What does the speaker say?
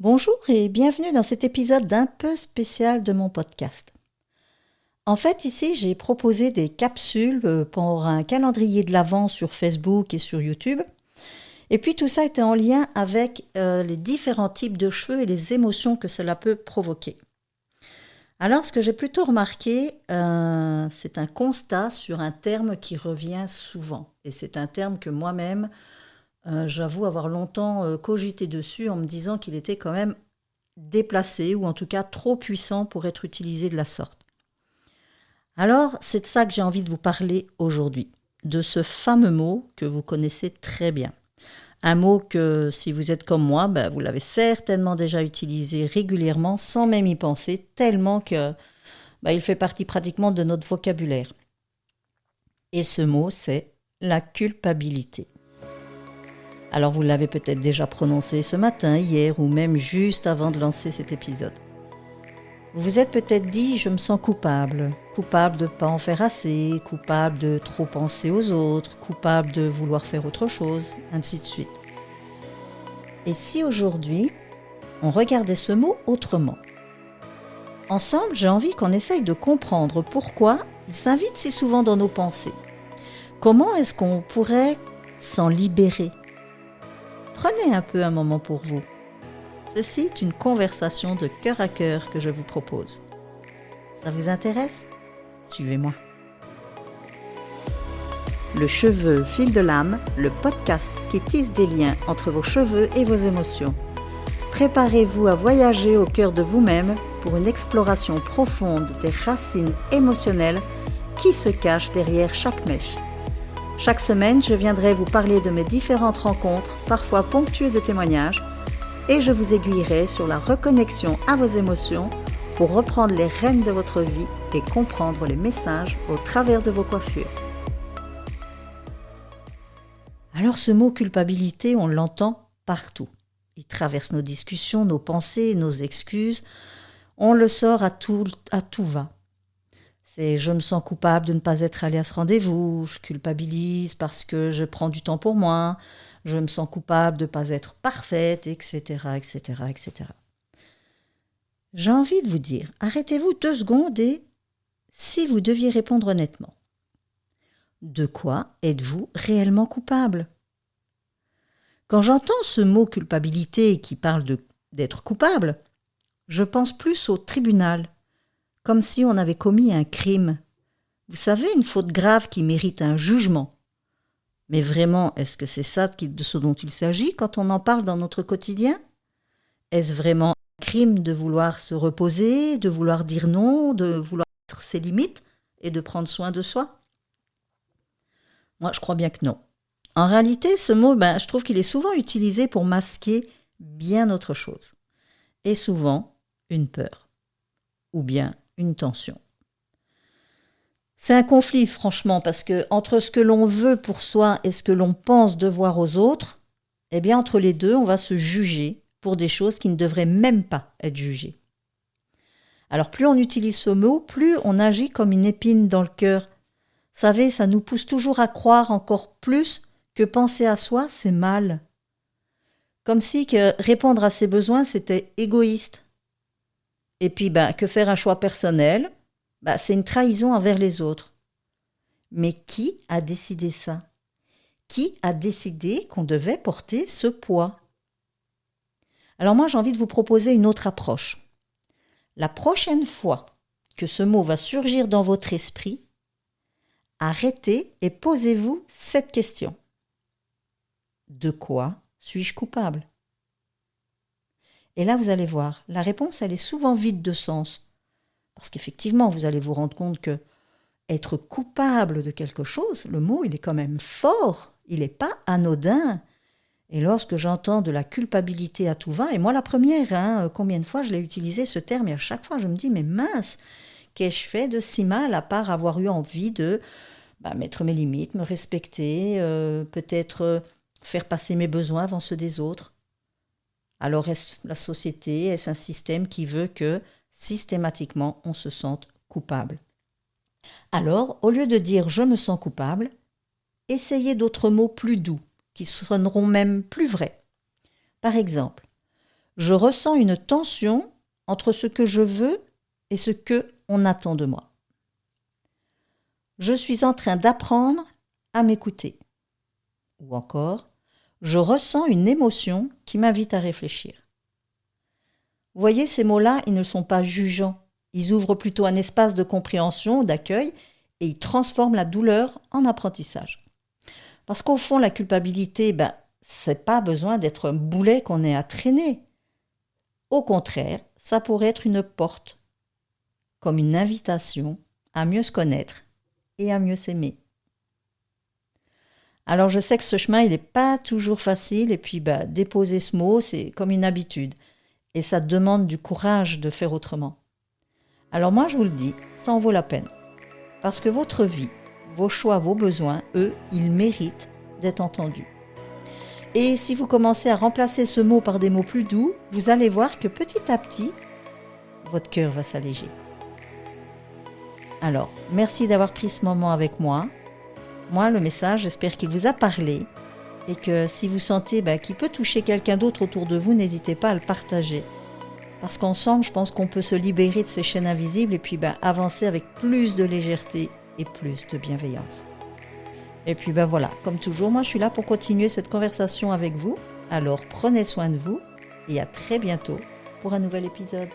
Bonjour et bienvenue dans cet épisode d'un peu spécial de mon podcast. En fait, ici, j'ai proposé des capsules pour un calendrier de l'Avent sur Facebook et sur YouTube. Et puis tout ça était en lien avec les différents types de cheveux et les émotions que cela peut provoquer. Alors, ce que j'ai plutôt remarqué, c'est un constat sur un terme qui revient souvent. Et c'est un terme que moi-même, j'avoue avoir longtemps cogité dessus en me disant qu'il était quand même déplacé ou en tout cas trop puissant pour être utilisé de la sorte. Alors, c'est de ça que j'ai envie de vous parler aujourd'hui, de ce fameux mot que vous connaissez très bien. Un mot que, si vous êtes comme moi, vous l'avez certainement déjà utilisé régulièrement sans même y penser, tellement que il fait partie pratiquement de notre vocabulaire. Et ce mot, c'est la culpabilité. Alors vous l'avez peut-être déjà prononcé ce matin, hier ou même juste avant de lancer cet épisode. Vous vous êtes peut-être dit « je me sens coupable », coupable de ne pas en faire assez, coupable de trop penser aux autres, coupable de vouloir faire autre chose, ainsi de suite. Et si aujourd'hui, on regardait ce mot autrement ? Ensemble, j'ai envie qu'on essaye de comprendre pourquoi il s'invite si souvent dans nos pensées. Comment est-ce qu'on pourrait s'en libérer ? Prenez un peu un moment pour vous. Ceci est une conversation de cœur à cœur que je vous propose. Ça vous intéresse ? Suivez-moi. Le cheveu fil de l'âme, le podcast qui tisse des liens entre vos cheveux et vos émotions. Préparez-vous à voyager au cœur de vous-même pour une exploration profonde des racines émotionnelles qui se cachent derrière chaque mèche. Chaque semaine, je viendrai vous parler de mes différentes rencontres, parfois ponctuées de témoignages, et je vous aiguillerai sur la reconnexion à vos émotions pour reprendre les rênes de votre vie et comprendre les messages au travers de vos coiffures. Alors ce mot culpabilité, on l'entend partout. Il traverse nos discussions, nos pensées, nos excuses. On le sort à tout va. C'est « je me sens coupable de ne pas être allé à ce rendez-vous »,« je culpabilise parce que je prends du temps pour moi »,« je me sens coupable de ne pas être parfaite », etc., etc., etc. J'ai envie de vous dire, arrêtez-vous 2 secondes et si vous deviez répondre honnêtement, de quoi êtes-vous réellement coupable ? Quand j'entends ce mot culpabilité qui parle d'être coupable, je pense plus au tribunal, comme si on avait commis un crime. Vous savez, une faute grave qui mérite un jugement. Mais vraiment, est-ce que c'est ça de ce dont il s'agit quand on en parle dans notre quotidien ? Est-ce vraiment un crime de vouloir se reposer, de vouloir dire non, de vouloir mettre ses limites et de prendre soin de soi ? Moi, je crois bien que non. En réalité, ce mot, je trouve qu'il est souvent utilisé pour masquer bien autre chose. Et souvent, une peur. Ou bien une tension. C'est un conflit, franchement, parce que entre ce que l'on veut pour soi et ce que l'on pense devoir aux autres, entre les deux, on va se juger pour des choses qui ne devraient même pas être jugées. Alors, plus on utilise ce mot, plus on agit comme une épine dans le cœur. Vous savez, ça nous pousse toujours à croire encore plus que penser à soi, c'est mal. Comme si que répondre à ses besoins, c'était égoïste. Et puis, que faire un choix personnel, c'est une trahison envers les autres. Mais qui a décidé ça ? Qui a décidé qu'on devait porter ce poids ? Alors moi, j'ai envie de vous proposer une autre approche. La prochaine fois que ce mot va surgir dans votre esprit, arrêtez et posez-vous cette question. De quoi suis-je coupable ? Et là, vous allez voir, la réponse, elle est souvent vide de sens. Parce qu'effectivement, vous allez vous rendre compte que être coupable de quelque chose, le mot, il est quand même fort, il n'est pas anodin. Et lorsque j'entends de la culpabilité à tout va, et moi la première, combien de fois je l'ai utilisé ce terme, et à chaque fois je me dis, mais mince, qu'ai-je fait de si mal à part avoir eu envie de mettre mes limites, me respecter, peut-être faire passer mes besoins avant ceux des autres. Alors est-ce la société, est-ce un système qui veut que systématiquement on se sente coupable ? Alors, au lieu de dire « je me sens coupable », essayez d'autres mots plus doux, qui sonneront même plus vrais. Par exemple, Je ressens une tension entre ce que je veux et ce que on attend de moi. Je suis en train d'apprendre à m'écouter. Ou encore, je ressens une émotion qui m'invite à réfléchir. Vous voyez, ces mots-là, ils ne sont pas jugeants. Ils ouvrent plutôt un espace de compréhension, d'accueil, et ils transforment la douleur en apprentissage. Parce qu'au fond, la culpabilité, c'est pas besoin d'être un boulet qu'on ait à traîner. Au contraire, ça pourrait être une porte, comme une invitation à mieux se connaître et à mieux s'aimer. Alors je sais que ce chemin, il n'est pas toujours facile, et puis déposer ce mot, c'est comme une habitude. Et ça demande du courage de faire autrement. Alors moi, je vous le dis, ça en vaut la peine. Parce que votre vie, vos choix, vos besoins, eux, ils méritent d'être entendus. Et si vous commencez à remplacer ce mot par des mots plus doux, vous allez voir que petit à petit, votre cœur va s'alléger. Alors, merci d'avoir pris ce moment avec moi. Moi, le message, j'espère qu'il vous a parlé. Et que si vous sentez qu'il peut toucher quelqu'un d'autre autour de vous, n'hésitez pas à le partager. Parce qu'ensemble, je pense qu'on peut se libérer de ces chaînes invisibles et puis avancer avec plus de légèreté et plus de bienveillance. Et puis voilà, comme toujours, moi je suis là pour continuer cette conversation avec vous. Alors prenez soin de vous et à très bientôt pour un nouvel épisode.